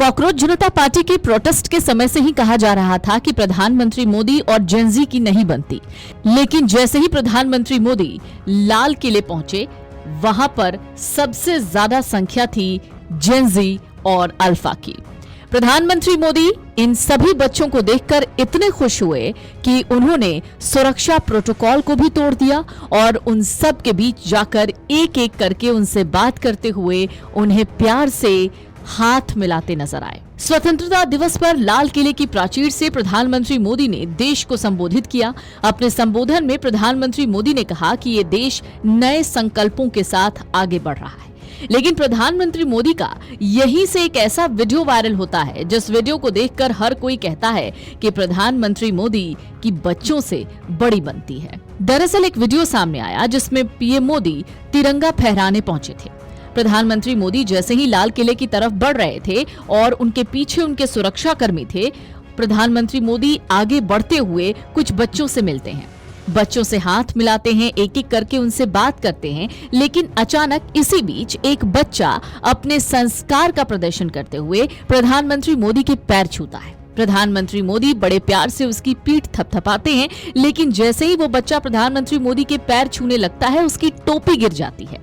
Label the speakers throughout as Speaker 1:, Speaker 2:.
Speaker 1: Cockroach जनता party के protest के समय से ही कहा जा रहा था कि प्रधानमंत्री मोदी और जेनजी की नहीं बनती, लेकिन जैसे ही प्रधानमंत्री मोदी लाल किले पहुंचे, वहां पर सबसे ज्यादा संख्या थी जेनजी और अल्फा की। प्रधानमंत्री मोदी इन सभी बच्चों को देखकर इतने खुश हुए कि उन्होंने सुरक्षा प्रोटोकॉल को भी तोड़ दिया और उन सब के बीच जाकर एक एक करके उनसे बात करते हुए उन्हें प्यार से हाथ मिलाते नजर आए। स्वतंत्रता दिवस पर लाल किले की प्राचीर से प्रधानमंत्री मोदी ने देश को संबोधित किया। अपने संबोधन में प्रधानमंत्री मोदी ने कहा कि ये देश नए संकल्पों के साथ आगे बढ़ रहा है, लेकिन प्रधानमंत्री मोदी का यहीं से एक ऐसा वीडियो वायरल होता है जिस वीडियो को देखकर हर कोई कहता है कि प्रधानमंत्री मोदी की बच्चों से बड़ी बनती है। दरअसल एक वीडियो सामने आया जिसमें पीएम मोदी तिरंगा फहराने पहुंचे थे। प्रधानमंत्री मोदी जैसे ही लाल किले की तरफ बढ़ रहे थे और उनके पीछे उनके सुरक्षा कर्मी थे, प्रधानमंत्री मोदी आगे बढ़ते हुए कुछ बच्चों से मिलते हैं, बच्चों से हाथ मिलाते हैं, एक एक करके उनसे बात करते हैं। लेकिन अचानक इसी बीच एक बच्चा अपने संस्कार का प्रदर्शन करते हुए प्रधानमंत्री मोदी के पैर छूता है। प्रधानमंत्री मोदी बड़े प्यार से उसकी पीठ थपथपाते हैं, लेकिन जैसे ही वो बच्चा प्रधानमंत्री मोदी के पैर छूने लगता है, उसकी टोपी गिर जाती है।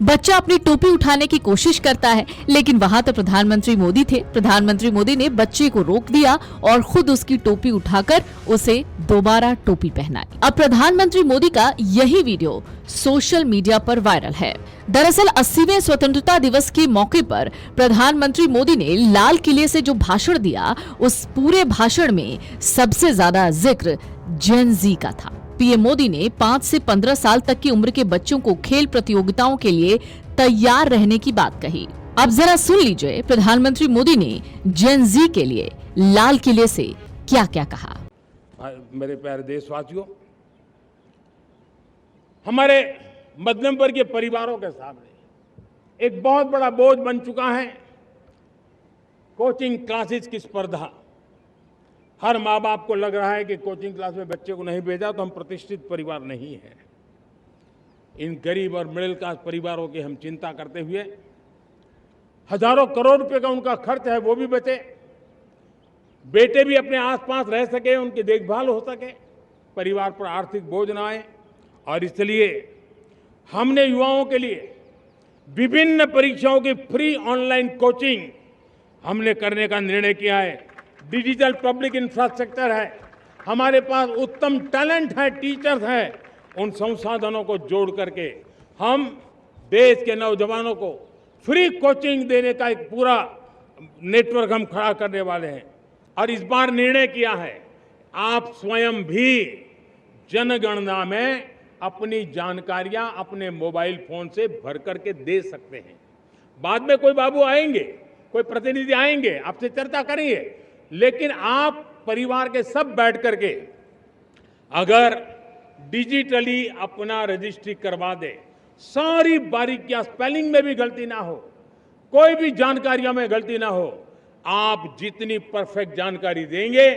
Speaker 1: बच्चा अपनी टोपी उठाने की कोशिश करता है, लेकिन वहां तो प्रधानमंत्री मोदी थे। प्रधानमंत्री मोदी ने बच्चे को रोक दिया और खुद उसकी टोपी उठाकर उसे दोबारा टोपी पहनाई। अब प्रधानमंत्री मोदी का यही वीडियो सोशल मीडिया पर वायरल है। दरअसल 80वें स्वतंत्रता दिवस के मौके पर प्रधानमंत्री मोदी ने लाल किले से जो भाषण दिया, उस पूरे भाषण में सबसे ज्यादा जिक्र जेन जी का था। पीएम मोदी ने 5 से 15 साल तक की उम्र के बच्चों को खेल प्रतियोगिताओं के लिए तैयार रहने की बात कही। अब जरा सुन लीजिए प्रधानमंत्री मोदी ने जेन जी के लिए लाल किले से क्या क्या कहा।
Speaker 2: मेरे प्यारे देशवासियों, हमारे मध्यम वर्गीय परिवारों के सामने एक बहुत बड़ा बोझ बन चुका है कोचिंग क्लासेस की स्पर्धा। हर माँ बाप को लग रहा है कि कोचिंग क्लास में बच्चे को नहीं भेजा तो हम प्रतिष्ठित परिवार नहीं है। इन गरीब और मिडिल क्लास परिवारों की हम चिंता करते हुए हजारों करोड़ रुपए का उनका खर्च है वो भी बचे, बेटे भी अपने आसपास रह सके, उनकी देखभाल हो सके, परिवार पर आर्थिक बोझ न आए। और इसलिए हमने युवाओं के लिए विभिन्न परीक्षाओं की फ्री ऑनलाइन कोचिंग हमने करने का निर्णय किया है। डिजिटल पब्लिक इंफ्रास्ट्रक्चर है, हमारे पास उत्तम टैलेंट है, टीचर्स हैं, उन संसाधनों को जोड़ करके हम देश के नौजवानों को फ्री कोचिंग देने का एक पूरा नेटवर्क हम खड़ा करने वाले हैं। और इस बार निर्णय किया है आप स्वयं भी जनगणना में अपनी जानकारियां अपने मोबाइल फोन से भर करके दे सकते हैं। बाद में कोई बाबू आएंगे, कोई प्रतिनिधि आएंगे, आपसे चर्चा करेंगे, लेकिन आप परिवार के सब बैठ करके अगर डिजिटली अपना रजिस्ट्री करवा दे, सारी बारीकियां, स्पेलिंग में भी गलती ना हो, कोई भी जानकारियों में गलती ना हो, आप जितनी परफेक्ट जानकारी देंगे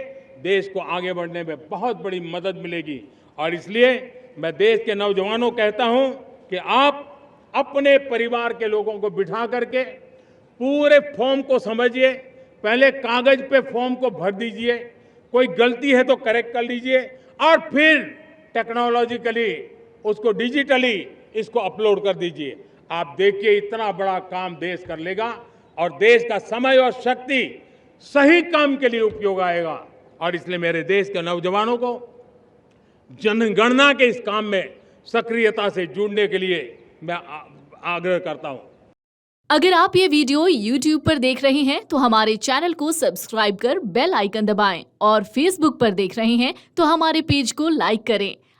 Speaker 2: देश को आगे बढ़ने में बहुत बड़ी मदद मिलेगी। और इसलिए मैं देश के नौजवानों को कहता हूं कि आप अपने परिवार के लोगों को बिठा करके पूरे फॉर्म को समझिए, पहले कागज पे फॉर्म को भर दीजिए, कोई गलती है तो करेक्ट कर लीजिए और फिर टेक्नोलॉजिकली उसको डिजिटली इसको अपलोड कर दीजिए। आप देखिए इतना बड़ा काम देश कर लेगा और देश का समय और शक्ति सही काम के लिए उपयोग आएगा। और इसलिए मेरे देश के नौजवानों को जनगणना के इस काम में सक्रियता से जुड़ने के लिए मैं आग्रह करता हूं।
Speaker 1: अगर आप ये वीडियो YouTube पर देख रहे हैं तो हमारे चैनल को सब्सक्राइब कर बेल आइकन दबाएं और Facebook पर देख रहे हैं तो हमारे पेज को लाइक करें।